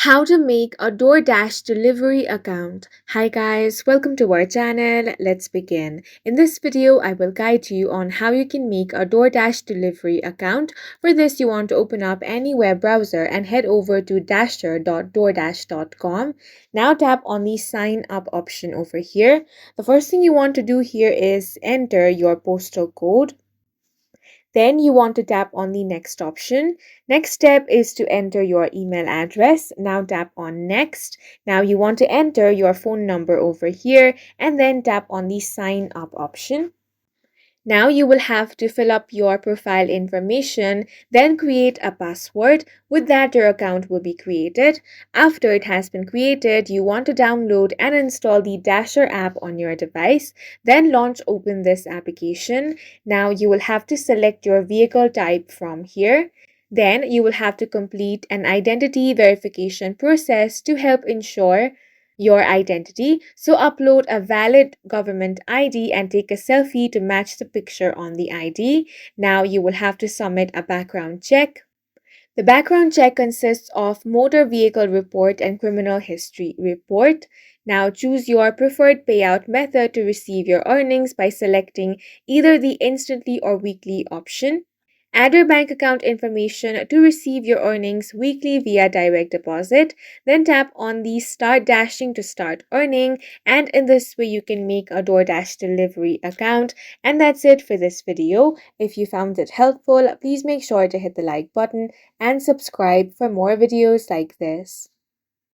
How to make a Doordash delivery account. Hi guys, welcome to our channel. Let's begin. In this video, I will guide you on how you can make a Doordash delivery account. For this, you want to open up any web browser and head over to dasher.doordash.com. Now tap on the sign up option over here. The first thing you want to do here is enter your postal code. Then you want to tap on the next option. Next step is to enter your email address. Now tap on next. Now you want to enter your phone number over here and then tap on the sign up option. Now you will have to fill up your profile information, then create a password. With that, your account will be created. After it has been created, you want to download and install the Dasher app on your device. Then open this application. Now you will have to select your vehicle type from here. Then you will have to complete an identity verification process to help ensure your identity. So upload a valid government ID and take a selfie to match the picture on the ID. Now you will have to submit a background check. The background check consists of motor vehicle report and criminal history report. Now choose your preferred payout method to receive your earnings by selecting either the instantly or weekly option. Add your bank account information to receive your earnings weekly via direct deposit. Then tap on the Start Dashing to start earning. And in this way, you can make a DoorDash delivery account. And that's it for this video. If you found it helpful, please make sure to hit the like button and subscribe for more videos like this.